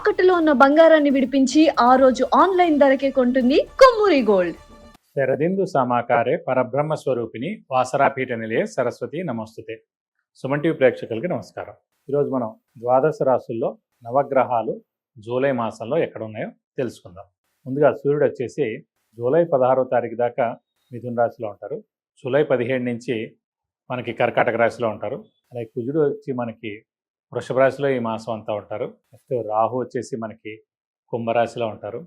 తాకట్టులో ఉన్న బంగారాన్ని విడిపించి ఆ రోజు ఆన్లైన్ ధరకే కొంటుంది కొమ్మూరి గోల్డ్. శరదిందు సమాకారే పరబ్రహ్మ స్వరూపిణి వాసరాపీఠ నిలయ సరస్వతి నమస్తుతే. సుమన్ టీవీ ప్రేక్షకులకి నమస్కారం. ఈరోజు మనం ద్వాదశ రాశుల్లో నవగ్రహాలు జూలై మాసంలో ఎక్కడ ఉన్నాయో తెలుసుకుందాం. ముందుగా సూర్యుడు వచ్చేసి జూలై 16వ తారీఖు దాకా మిథున రాశిలో ఉంటారు. జూలై 17 నుంచి మనకి కర్కాటక రాశిలో ఉంటారు. అలాగే కుజుడు వచ్చి మనకి వృషభ రాశిలో ఈ మాసం అంతా ఉంటారు. నెక్స్ట్ రాహు వచ్చేసి మనకి కుంభరాశిలో ఉంటారు.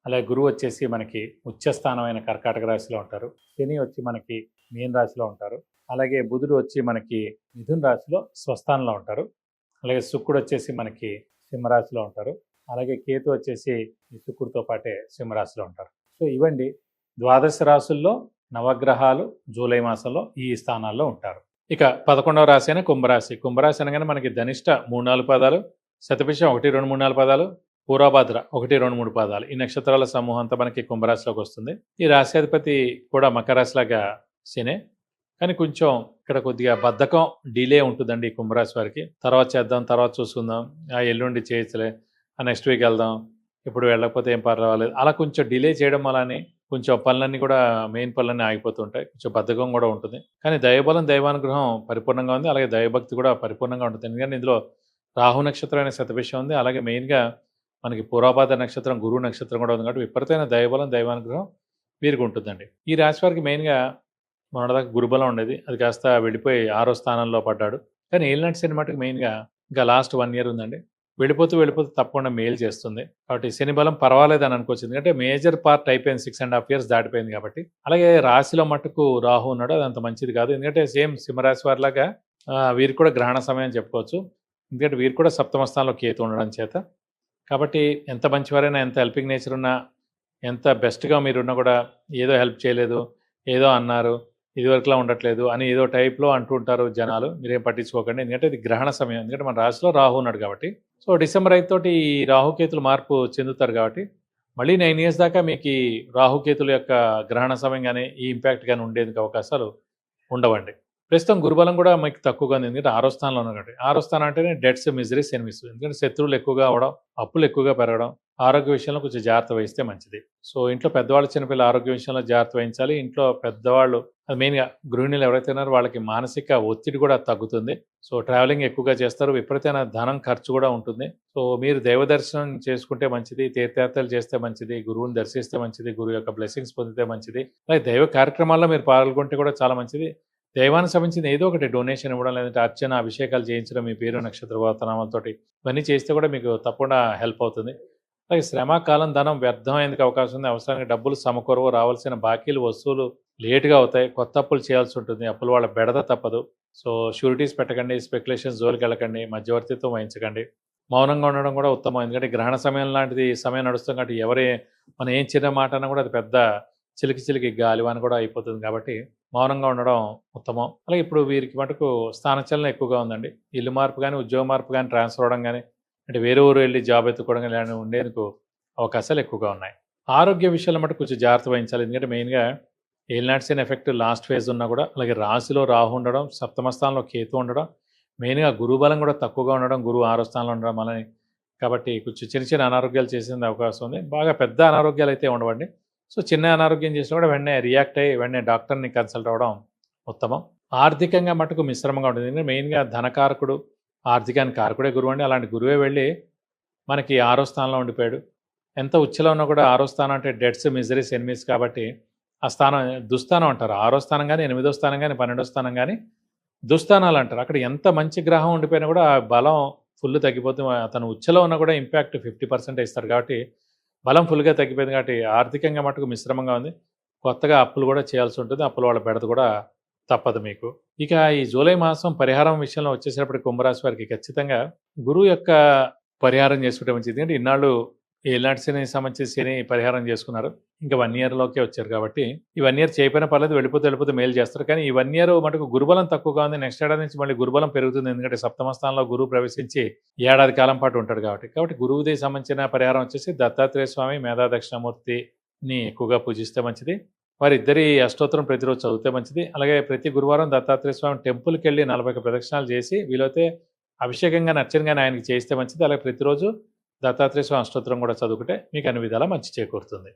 అలాగే గురువు వచ్చేసి మనకి ఉచ్చస్థానమైన కర్కాటక రాశిలో ఉంటారు. శని వచ్చి మనకి మీన రాశిలో ఉంటారు. అలాగే బుధుడు వచ్చి మనకి మిథున రాశిలో స్వస్థానంలో ఉంటారు. అలాగే శుక్రుడు వచ్చేసి మనకి సింహరాశిలో ఉంటారు. అలాగే కేతు వచ్చేసి ఈ శుక్రుడితో పాటే సింహరాశిలో ఉంటారు. సో ఇవండి ద్వాదశ రాశుల్లో నవగ్రహాలు జూలై మాసంలో ఈ స్థానాల్లో ఉంటారు. ఇక 11వ రాశి అయిన కుంభరాశి. కుంభరాశి అనగానే మనకి ధనిష్ట 3-4 పాదాలు, శతభిషం 1-2-3-4 పాదాలు, పూర్వభద్ర 1-2-3 పాదాలు, ఈ నక్షత్రాల సమూహం అంతా మనకి కుంభరాశిలోకి వస్తుంది. ఈ రాశ్యాధిపతి కూడా మకర రాశిలాగా శనే, కానీ కొంచెం ఇక్కడ కొద్దిగా బద్ధకం డిలే ఉంటుందండి ఈ కుంభరాశి వారికి. తర్వాత చేద్దాం, తర్వాత చూసుకుందాం, ఎల్లుండి చేయొచ్చులే, నెక్స్ట్ వీక్ వెళ్దాం, ఇప్పుడు వెళ్ళకపోతే ఏం పర్వాలేదు, అలా కొంచెం డిలే చేయడం వల్లనే కొంచెం పనులన్నీ కూడా మెయిన్ పనులన్నీ ఆగిపోతుంటాయి. కొంచెం బద్ధకం కూడా ఉంటుంది. కానీ దైవబలం దైవానుగ్రహం పరిపూర్ణంగా ఉంది. అలాగే దైవభక్తి కూడా పరిపూర్ణంగా ఉంటుంది. ఎందుకంటే ఇందులో రాహు నక్షత్రం అనే శతభిషం ఉంది. అలాగే మెయిన్గా మనకి పూర్వభాద్ర నక్షత్రం గురువు నక్షత్రం కూడా ఉంది. కాబట్టి విపరీతమైన దైవబలం దైవానుగ్రహం వీరికి ఉంటుందండి. ఈ రాశి వారికి మెయిన్గా మొన్నటిదాకా గురుబలం ఉండేది, అది కాస్త వెళ్ళిపోయి 6వ స్థానంలో పడ్డాడు. కానీ ఏలినాటి శని మటుకు మెయిన్గా ఇంకా లాస్ట్ 1 ఇయర్ ఉందండి. వెళ్ళిపోతూ తప్పకుండా మేలు చేస్తుంది. కాబట్టి శని బలం పర్వాలేదు అని అనుకోవచ్చు. ఎందుకంటే మేజర్ పార్ట్ అయిపోయింది, 6.5 years దాటిపోయింది కాబట్టి. అలాగే రాశిలో మటుకు రాహు ఉన్నాడు, అది అంత మంచిది కాదు. ఎందుకంటే సేమ్ సింహరాశి వారిలాగా వీరికి కూడా గ్రహణ సమయం చెప్పుకోవచ్చు. ఎందుకంటే వీరు కూడా 7వ స్థానంలో కేతు ఉండడం చేత. కాబట్టి ఎంత మంచివారైనా, ఎంత హెల్పింగ్ నేచర్ ఉన్నా, ఎంత బెస్ట్గా మీరున్నా కూడా ఏదో హెల్ప్ చేయలేదు, ఏదో అన్నారు, ఇదివరకులా ఉండట్లేదు అని ఏదో టైప్లో అంటూ ఉంటారు జనాలు. మీరేం పట్టించుకోకండి. ఎందుకంటే ఇది గ్రహణ సమయం. ఎందుకంటే మన రాశిలో రాహు ఉన్నాడు కాబట్టి. సో డిసెంబర్ 5 తోటి ఈ రాహుకేతులు మార్పు చెందుతారు కాబట్టి మళ్ళీ 9 years దాకా మీకు ఈ రాహుకేతుల యొక్క గ్రహణ సమయం కానీ ఈ ఇంపాక్ట్ కానీ ఉండేందుకు అవకాశాలు ఉండవండి. ప్రస్తుతం గురుబలం కూడా మీకు తక్కువగా ఉంది. ఎందుకంటే 6వ స్థానంలో ఉన్నాడు కాబట్టి. 6వ స్థానం అంటేనే డెట్స్, మిజరీస్, ఎనిమిస్. ఎందుకంటే శత్రువులు ఎక్కువగా అవడం, అప్పులు ఎక్కువగా పెరగడం, ఆరోగ్య విషయంలో కొంచెం జాగ్రత్త వహిస్తే మంచిది. సో ఇంట్లో పెద్దవాళ్ళు చిన్నపిల్లల ఆరోగ్య విషయంలో జాగ్రత్త వహించాలి. ఇంట్లో పెద్దవాళ్ళు, అది మెయిన్గా గృహిణులు ఎవరైతే ఉన్నారో వాళ్ళకి మానసిక ఒత్తిడి కూడా తగ్గుతుంది. సో ట్రావెలింగ్ ఎక్కువగా చేస్తారు, విపరీతమైన ధనం ఖర్చు కూడా ఉంటుంది. సో మీరు దైవ దర్శనం చేసుకుంటే మంచిది, తీర్థయాత్రలు చేస్తే మంచిది, గురువుని దర్శిస్తే మంచిది, గురువు యొక్క బ్లెస్సింగ్స్ పొందితే మంచిది. అలాగే దైవ కార్యక్రమాల్లో మీరు పాల్గొంటే కూడా చాలా మంచిది. దైవానికి సంబంధించిన ఏదో ఒకటి డొనేషన్ ఇవ్వడం, లేదంటే అర్చన, అభిషేకాలు చేయించడం, మీ పేరు నక్షత్ర గోత్రనామాలతోటి ఇవన్నీ చేస్తే కూడా మీకు తప్పకుండా హెల్ప్ అవుతుంది. అలాగే శ్రమ, కాలం, ధనం వ్యర్థమయ్యేందుకు అవకాశం ఉంది. అవసరానికి డబ్బులు సమకూరవు, రావాల్సిన బాకీలు, వస్తువులు లేటుగా అవుతాయి, కొత్త అప్పులు చేయాల్సి ఉంటుంది, అప్పులు వాళ్ళ బెడద తప్పదు. సో షూరిటీస్ పెట్టకండి, స్పెక్యులేషన్స్ జోలికి వెళ్ళకండి, మధ్యవర్తిత్వం వహించకండి. మౌనంగా ఉండడం కూడా ఉత్తమం. ఎందుకంటే గ్రహణ సమయం లాంటిది సమయం నడుస్తుంది కాబట్టి మనం ఏం చిన్న మాట అన్నా కూడా అది పెద్ద చిలికి గాలివాన కూడా అయిపోతుంది. కాబట్టి మౌనంగా ఉండడం ఉత్తమం. అలాగే ఇప్పుడు వీరికి మటుకు స్థానచలనం ఎక్కువగా ఉందండి. ఇల్లు మార్పు కానీ, ఉద్యోగ మార్పు కానీ, ట్రాన్స్ఫర్ అవడం కానీ, అంటే వేరే ఊరు వెళ్ళి జాబ్ ఎత్తుకోవడం కానీ ఇలాంటివి ఉండేందుకు అవకాశాలు ఎక్కువగా ఉన్నాయి. ఆరోగ్య విషయాల్లో మటుకు కొంచెం జాగ్రత్త వహించాలి. ఎందుకంటే మెయిన్గా ఏలినాటి శని ఎఫెక్ట్ లాస్ట్ ఫేజ్ ఉన్నా కూడా, అలాగే రాశిలో రాహు ఉండడం, 7వ స్థానంలో కేతు ఉండడం, మెయిన్గా గురుబలం కూడా తక్కువగా ఉండడం, గురువు 6వ స్థానంలో ఉండడం వల్ల కాబట్టి కొంచెం చిన్న అనారోగ్యాలు చేసే అవకాశం ఉంది. బాగా పెద్ద అనారోగ్యాలు అయితే ఉండవండి. సో చిన్న అనారోగ్యం చేసినా కూడా వెంటనే రియాక్ట్ అయ్యి వెంటనే డాక్టర్ని కన్సల్ట్ అవ్వడం ఉత్తమం. ఆర్థికంగా మటుకు మిశ్రమంగా ఉంటుంది. ఎందుకంటే మెయిన్గా ధనకారకుడు, ఆర్థికానికి కారకుడే గురువు అండి. అలాంటి గురువే వెళ్ళి మనకి 6వ స్థానంలో ఉండిపోయాడు. ఎంత ఉచ్చలో ఉన్నా కూడా 6వ స్థానం అంటే డెట్స్, మిజరీస్, ఎనిమిస్ కాబట్టి ఆ స్థానం దుస్థానం అంటారు. 6వ స్థానం కానీ, 8వ స్థానం కానీ, 12వ స్థానం కానీ దుస్థానాలు అంటారు. అక్కడ ఎంత మంచి గ్రహం ఉండిపోయినా కూడా ఆ బలం ఫుల్ తగ్గిపోతుంది. అతను ఉచ్చలో ఉన్నా కూడా ఇంపాక్ట్ 50% ఇస్తారు. కాబట్టి బలం ఫుల్గా తగ్గిపోయింది. కాబట్టి ఆర్థికంగా మటుకు మిశ్రమంగా ఉంది. కొత్తగా అప్పులు కూడా చేయాల్సి ఉంటుంది. అప్పుల వాళ్ళ బెడద కూడా తప్పదు మీకు. ఇక ఈ జూలై మాసం పరిహారం విషయంలో వచ్చేసేటప్పటికి కుంభరాశి వారికి ఖచ్చితంగా గురువు యొక్క పరిహారం చేసుకుంటే మంచిది. ఎందుకంటే ఇన్నాళ్ళు ఏలినాటి శని సంబంధించి శని పరిహారం చేసుకున్నారు. ఇంకా 1 yearలోకే వచ్చారు కాబట్టి ఈ 1 year చేయకపోయినా పర్లేదు, వెళ్ళిపోతే మేలు చేస్తారు. కానీ ఈ 1 year మటుకు గురుబలం తక్కువగా ఉంది. నెక్స్ట్ ఏడాది నుంచి మళ్ళీ గురుబలం పెరుగుతుంది. ఎందుకంటే 7వ స్థానంలో గురువు ప్రవేశించి ఏడాది కాలం పాటు ఉంటాడు కాబట్టి గురువుది సంబంధించిన పరిహారం వచ్చేసి దత్తాత్రేయ స్వామి, మేధా దక్షిణామూర్తిని ఎక్కువగా పూజిస్తే మంచిది. వారిద్దరి అష్టోత్తరం ప్రతిరోజు చదివితే మంచిది. అలాగే ప్రతి గురువారం దత్తాత్రేయ స్వామి టెంపుల్కి వెళ్ళి 40 ప్రదక్షిణాలు చేసి వీలైతే అభిషేకంగా, అర్చనగానే ఆయనకి చేయిస్తే మంచిది. అలాగే ప్రతిరోజు దత్తాత్రేయ స్వామి అష్టోత్తరం కూడా చదువుకుంటే మీకు అన్ని విధాలా మంచి చేకూరుతుంది.